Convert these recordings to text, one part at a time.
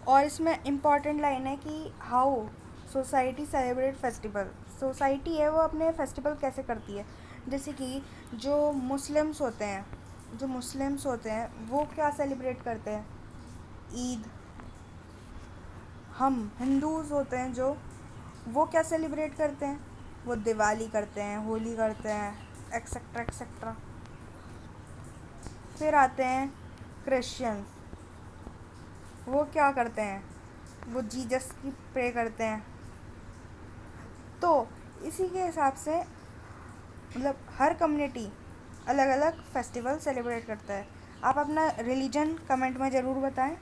और इसमें important line है कि how society celebrate festival, society है वो अपने फेस्टिवल कैसे करती है। जैसे कि जो मुस्लिम्स होते हैं वो क्या सेलिब्रेट करते हैं, ईद। हम हिंदूज़ होते हैं जो, वो क्या सेलिब्रेट करते हैं, वो दिवाली करते हैं, होली करते हैं, एक्सेट्रा एक्सेट्रा। फिर आते हैं क्रिश्चियंस, वो क्या करते हैं, वो जीसस की प्रे करते हैं। तो इसी के हिसाब से मतलब हर कम्युनिटी अलग अलग फेस्टिवल सेलिब्रेट करता है। आप अपना रिलीजन कमेंट में ज़रूर बताएं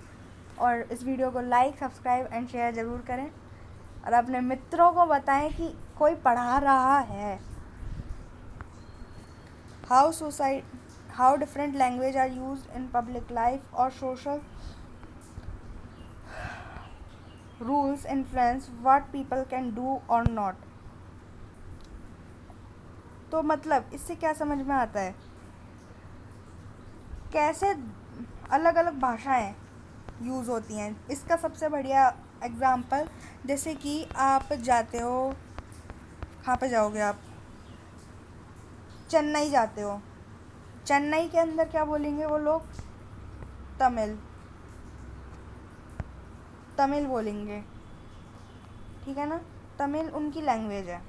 और इस वीडियो को लाइक सब्सक्राइब एंड शेयर ज़रूर करें और अपने मित्रों को बताएं कि कोई पढ़ा रहा है। How society, how different language are used in public life और social rules influence what people can do और नॉट। तो मतलब इससे क्या समझ में आता है, कैसे अलग अलग भाषाएं यूज़ होती हैं। इसका सबसे बढ़िया एग्ज़ाम्पल, जैसे कि आप जाते हो, कहाँ पे जाओगे आप, चेन्नई जाते हो, चेन्नई के अंदर क्या बोलेंगे वो लोग, तमिल, तमिल बोलेंगे, ठीक है ना, तमिल उनकी लैंग्वेज है।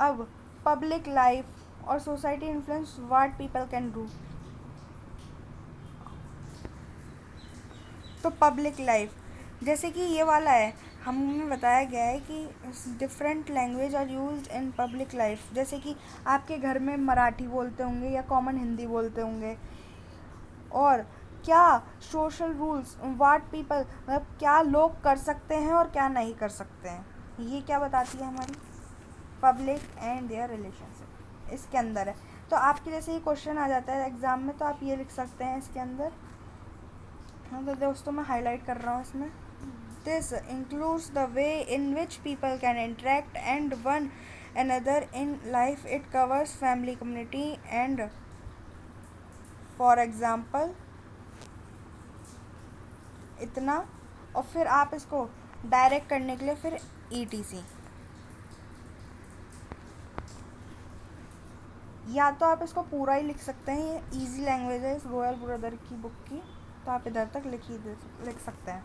अब पब्लिक लाइफ और society influence what people can do. तो पब्लिक लाइफ जैसे कि ये वाला है, हमें बताया गया है कि different language are used in public life. जैसे कि आपके घर में मराठी बोलते होंगे या कॉमन हिंदी बोलते होंगे। और क्या सोशल रूल्स व्हाट पीपल, मतलब क्या लोग कर सकते हैं और क्या नहीं कर सकते हैं, ये क्या बताती है हमारी पब्लिक एंड देयर रिलेशनशिप, इसके अंदर है। तो आपके जैसे ही क्वेश्चन आ जाता है एग्ज़ाम में तो आप ये लिख सकते हैं इसके अंदर। हाँ तो दोस्तों मैं हाईलाइट कर रहा हूँ इसमें, this includes the way in which people can interact and one another in life. It covers family, community and for example इतना। और फिर आप इसको डायरेक्ट करने के लिए फिर ETC, या तो आप इसको पूरा ही लिख सकते हैं, ये इजी लैंग्वेज है इस रॉयल ब्रदर की बुक की, तो आप इधर तक लिख सकते हैं।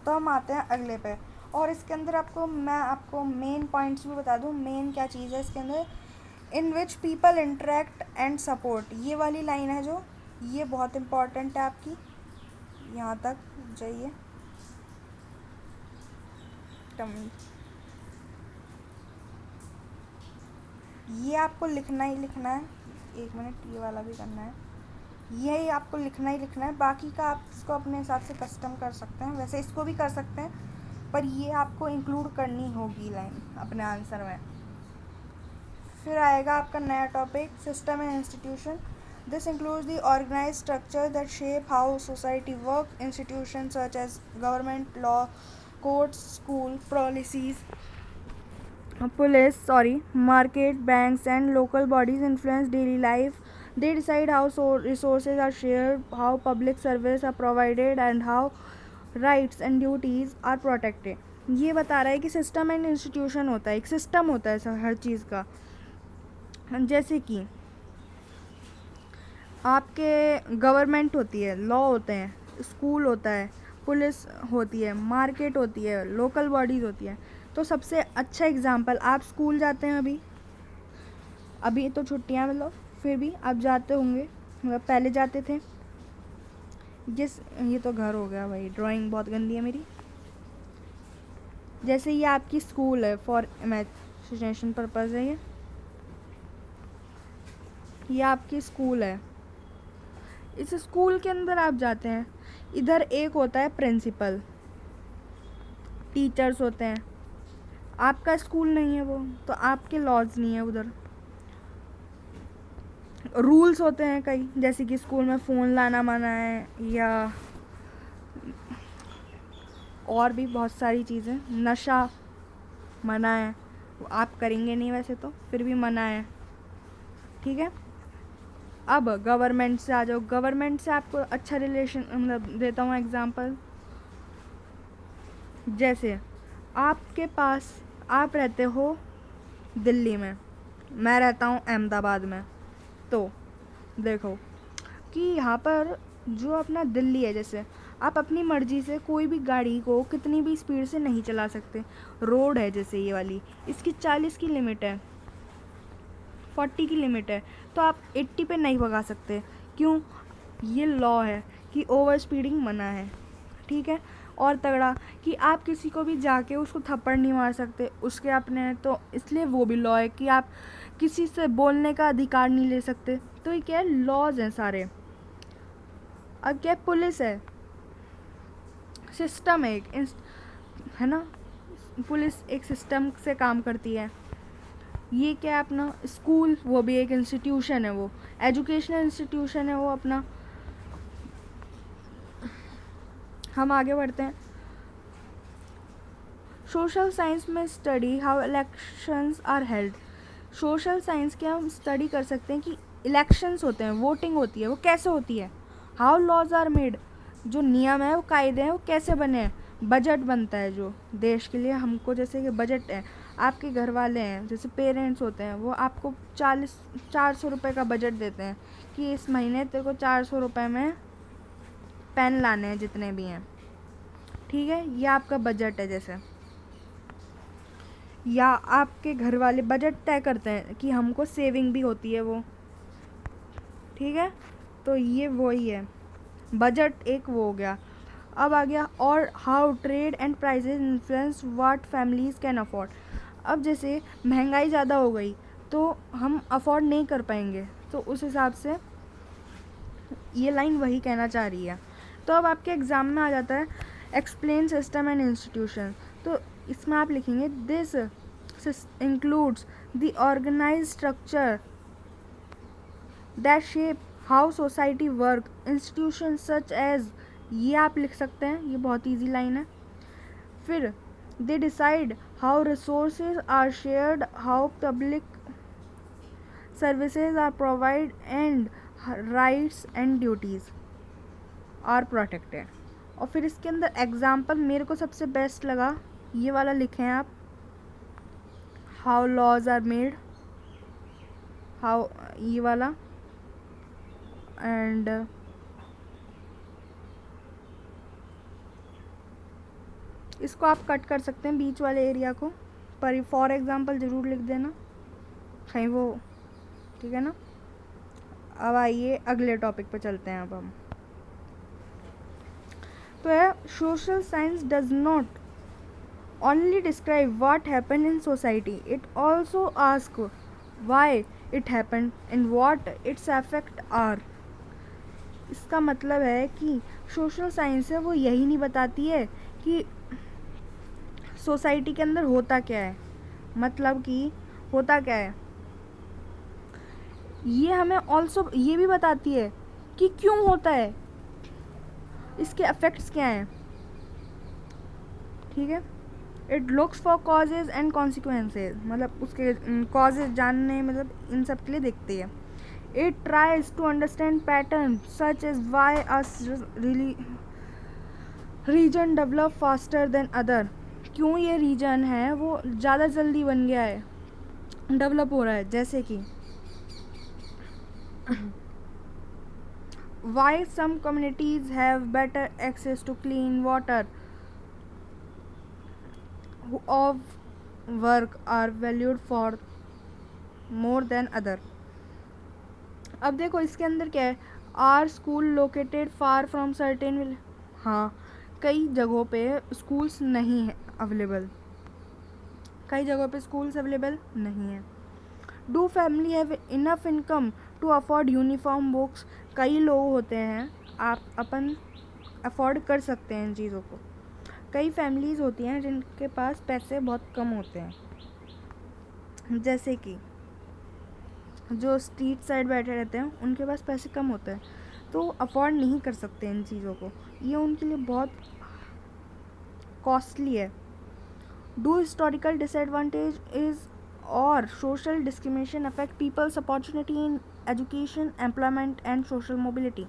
तो हम आते हैं अगले पे, और इसके अंदर मैं आपको मेन पॉइंट्स भी बता दूँ, मेन क्या चीज़ है इसके अंदर, in which people interact and support. ये वाली लाइन है जो, ये बहुत इम्पॉर्टेंट है आपकी, यहाँ तक जाइए। ये आपको लिखना ही लिखना है, एक मिनट ये वाला भी करना है, यही आपको लिखना ही लिखना है। बाकी का आप इसको अपने हिसाब से कस्टम कर सकते हैं, वैसे इसको भी कर सकते हैं, पर ये आपको इंक्लूड करनी होगी लाइन अपने आंसर में। फिर आएगा आपका नया topic, system and institution. This includes the organize structure that shape how society work. Institution such as government, law, courts, school, market, banks and local bodies influence daily life. They decide how resources are shared, how public services are provided and how rights and duties are protected. ये बता रहा है कि system and institution होता है, एक system होता है हर चीज़ का। जैसे कि आपके गवर्नमेंट होती है, लॉ होते हैं, स्कूल होता है, पुलिस होती है, मार्केट होती है, लोकल बॉडीज़ होती है। तो सबसे अच्छा एग्जांपल, आप स्कूल जाते हैं, अभी तो छुट्टियां मतलब, फिर भी आप जाते होंगे, मतलब पहले जाते थे। ये तो घर हो गया भाई, ड्राइंग बहुत गंदी है मेरी। जैसे ये आपकी स्कूल है, फॉर इमेजिनेशन पर्पज़ है ये आपकी स्कूल है। इस स्कूल के अंदर आप जाते हैं, इधर एक होता है प्रिंसिपल, टीचर्स होते हैं। आपका स्कूल नहीं है वो, तो आपके लॉज नहीं है उधर, रूल्स होते हैं कई, जैसे कि स्कूल में फ़ोन लाना मना है, या और भी बहुत सारी चीज़ें, नशा मना है, आप करेंगे नहीं वैसे तो, फिर भी मना है, ठीक है। अब गवर्नमेंट से आ जाओ, गवर्नमेंट से आपको अच्छा रिलेशन, मतलब देता हूँ एग्जांपल, जैसे आपके पास, आप रहते हो दिल्ली में, मैं रहता हूँ अहमदाबाद में, तो देखो कि यहाँ पर जो अपना दिल्ली है, जैसे आप अपनी मर्ज़ी से कोई भी गाड़ी को कितनी भी स्पीड से नहीं चला सकते। रोड है जैसे ये वाली, इसकी 40 की लिमिट है, 40 की लिमिट है, तो आप 80 पे नहीं भगा सकते। क्यों? ये लॉ है कि ओवर स्पीडिंग मना है, ठीक है। और तगड़ा कि आप किसी को भी जाके उसको थप्पड़ नहीं मार सकते, उसके अपने हैं, तो इसलिए वो भी लॉ है कि आप किसी से बोलने का अधिकार नहीं ले सकते। तो ये क्या है, लॉज हैं सारे। अब क्या, पुलिस है, सिस्टम है एक, है ना, पुलिस एक सिस्टम से काम करती है। ये क्या है अपना स्कूल, वो भी एक इंस्टीट्यूशन है, वो एजुकेशनल इंस्टीट्यूशन है वो अपना। हम आगे बढ़ते हैं। सोशल साइंस में study how elections are held. Social science के हम स्टडी कर सकते हैं कि इलेक्शंस होते हैं, वोटिंग होती है, वो कैसे होती है। हाउ लॉज आर मेड, जो नियम है, वो कायदे हैं, वो कैसे बने हैं। बजट बनता है जो देश के लिए, हमको जैसे कि बजट है, आपके घर वाले हैं जैसे पेरेंट्स होते हैं, वो आपको 400 रुपये का बजट देते हैं कि इस महीने तेरे को 400 रुपये में पेन लाने हैं जितने भी हैं, ठीक है। ये आपका बजट है जैसे। या आपके घर वाले बजट तय करते हैं कि हमको सेविंग भी होती है वो, ठीक है। तो ये वही है, बजट एक वो हो गया। अब आ गया और how trade and prices influence what families can afford. अब जैसे महंगाई ज़्यादा हो गई तो हम अफोर्ड नहीं कर पाएंगे, तो उस हिसाब से ये लाइन वही कहना चाह रही है। तो अब आपके एग्ज़ाम में आ जाता है एक्सप्लेन सिस्टम एंड इंस्टीट्यूशन। तो इसमें आप लिखेंगे this includes the organize structure that shape how society work, institution such as, ये आप लिख सकते हैं, ये बहुत ईजी लाइन है। फिर they decide how resources are shared, how public services are provide and rights and duties are protected. और फिर इसके अंदर एग्जाम्पल मेरे को सबसे बेस्ट लगा, ये वाला लिखें आप, how laws are made, how, ये वाला, एंड इसको आप कट कर सकते हैं बीच वाले एरिया को, पर फॉर एग्जाम्पल ज़रूर लिख देना कहीं वो, ठीक है ना। अब आइए अगले टॉपिक पे चलते हैं अब हम। तो है social science does not only describe what happened in society, it also ask why it happened and what its effect are। इसका मतलब है कि सोशल साइंस है वो यही नहीं बताती है कि सोसाइटी के अंदर होता क्या है, मतलब कि होता क्या है, ये हमें ऑल्सो ये भी बताती है कि क्यों होता है, इसके इफेक्ट्स क्या हैं, ठीक है। It looks for causes and consequences, मतलब उसके कॉजेज जानने, मतलब इन सब के लिए देखती है। It tries to understand pattern such as why us region develop faster than other, क्यों ये रीजन है वो ज़्यादा जल्दी बन गया है, डेवलप हो रहा है। जैसे कि why some communities have better access to clean water of work are valued for more than other। अब देखो इसके अंदर क्या है, are school located far from certain, हाँ कई जगहों पे स्कूल्स नहीं है अवेलेबल, कई जगहों पे स्कूल्स अवेलेबल नहीं है। Do family have enough income to afford uniform books, कई लोग होते हैं, आप अपन अफोर्ड कर सकते हैं इन चीज़ों को। कई फैमिलीज़ होती हैं जिनके पास पैसे बहुत कम होते हैं, जैसे कि जो स्ट्रीट साइड बैठे रहते हैं उनके पास पैसे कम होते हैं, तो अफोर्ड नहीं कर सकते इन चीज़ों को, ये उनके लिए बहुत कॉस्टली है। डू हिस्टोरिकल डिसएडवांटेज इज़ और social discrimination affect people's opportunity in education, employment and social mobility.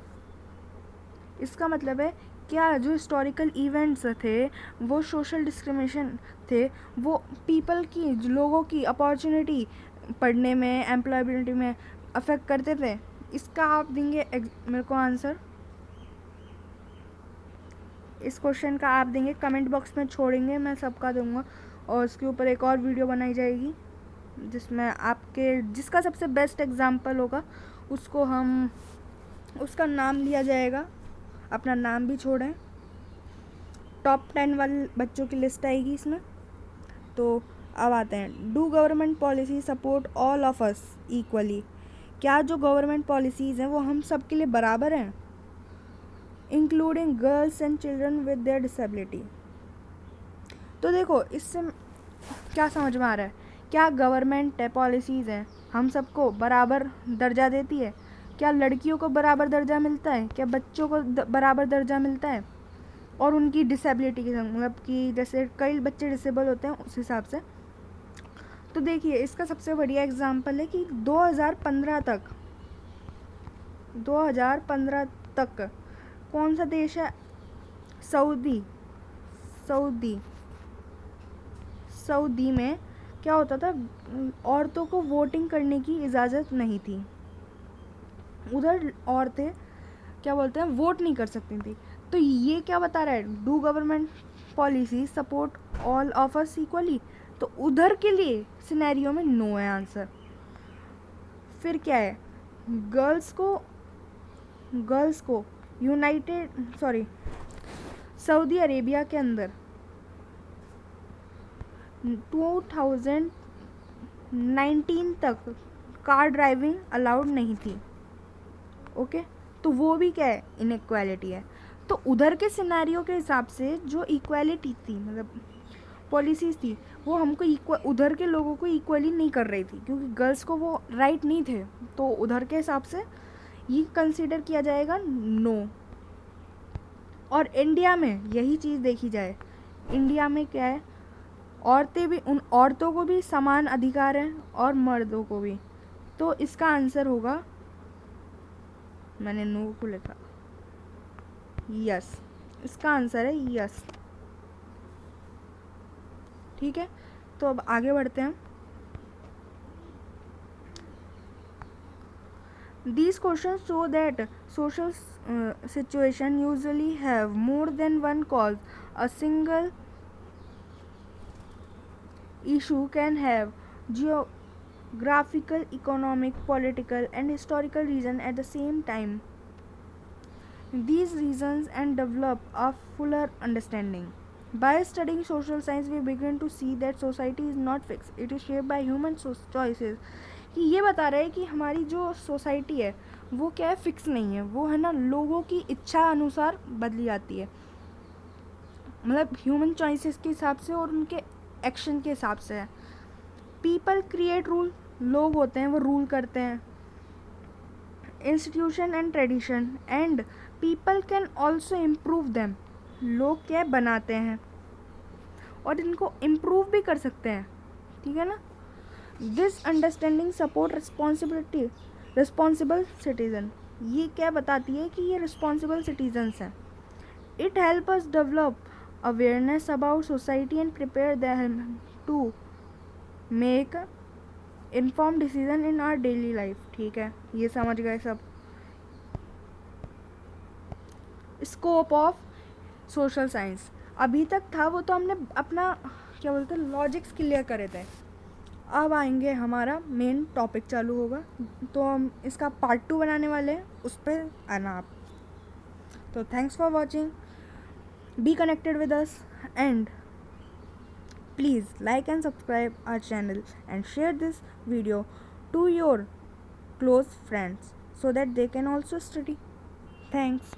इसका मतलब है क्या जो हिस्टोरिकल इवेंट्स थे वो सोशल डिस्क्रिमिनेशन थे, वो पीपल की, लोगों की अपॉर्चुनिटी पढ़ने में, एम्प्लॉयबिलिटी में अफेक्ट करते थे? इसका आप देंगे मेरे को आंसर, इस क्वेश्चन का आप देंगे, कमेंट बॉक्स में छोड़ेंगे, मैं सबका दूंगा। और उसके ऊपर एक और वीडियो बनाई जाएगी जिसमें आपके जिसका सबसे बेस्ट एग्जाम्पल होगा उसका नाम लिया जाएगा। अपना नाम भी छोड़ें। टॉप 10 वाले बच्चों की लिस्ट आएगी इसमें। तो अब आते हैं, do government policy support all of us equally? क्या जो गवर्नमेंट पॉलिसीज़ हैं वो हम सब के लिए बराबर हैं, including girls and children with their disability? तो देखो, इससे क्या समझ में आ रहा है? क्या गवर्नमेंट पॉलिसीज़ हैं हम सबको बराबर दर्जा देती है? क्या लड़कियों को बराबर दर्जा मिलता है? क्या बच्चों को बराबर दर्जा मिलता है? और उनकी डिसेबिलिटी के संग, मतलब कि जैसे कई बच्चे डिसेबल होते हैं उस हिसाब से। तो देखिए, इसका सबसे बढ़िया एग्जांपल है कि 2015 तक कौन सा देश है? सऊदी में क्या होता था, औरतों को वोटिंग करने की इजाज़त नहीं थी। उधर औरतें क्या बोलते हैं, वोट नहीं कर सकती थी। तो ये क्या बता रहा है? Do government policy support all of us equally? तो उधर के लिए सिनेरियो में नो है आंसर। फिर क्या है? गर्ल्स को सऊदी अरेबिया के अंदर 2019 तक कार ड्राइविंग अलाउड नहीं थी। ओके, तो वो भी क्या है? इनइक्वालिटी है। तो उधर के सिनेरियो के हिसाब से जो इक्वालिटी थी, मतलब पॉलिसीज़ थी, वो हमको उधर के लोगों को इक्वली नहीं कर रही थी, क्योंकि गर्ल्स को वो राइट नहीं थे। तो उधर के हिसाब से ये कंसीडर किया जाएगा नो। और इंडिया में यही चीज़ देखी जाए, इंडिया में क्या है, औरतों को भी समान अधिकार हैं और मर्दों को भी। तो इसका आंसर होगा, मैंने नो को लिखा, यस। इसका आंसर है यस। ठीक है, तो अब आगे बढ़ते हैं। These questions show that social situation usually have more than one cause. A single issue can have geographical, economic, political, and historical reason at the same time. These reasons and develop a fuller understanding. By studying social science, we begin to see that society is not fixed. It is shaped by human choices. कि ये बता रहा है कि हमारी जो society है वो क्या है, फिक्स नहीं है, वो है ना लोगों की इच्छा अनुसार बदली जाती है, मतलब ह्यूमन चॉइसेस के हिसाब से और उनके एक्शन के हिसाब से है। पीपल क्रिएट रूल, लोग होते हैं वो रूल करते हैं। Institution and tradition and people can also improve them, लोग क्या बनाते हैं और इनको इम्प्रूव भी कर सकते हैं। ठीक है ना? This understanding support responsible citizen, ये क्या बताती है कि ये रिस्पॉन्सिबल सिटीजन्स हैं। It help us develop awareness about society and prepare them to make inform decision in our daily life. ठीक है, ये समझ गए सब। स्कोप ऑफ सोशल साइंस अभी तक था वो तो हमने अपना क्या बोलते हैं लॉजिक्स क्लियर करे थे। अब आएंगे, हमारा मेन टॉपिक चालू होगा, तो हम इसका पार्ट 2 बनाने वाले हैं, उस पर आना आप। तो thanks for watching, be connected with us and please like and subscribe our channel and share this video to your close friends so that they can also study. Thanks.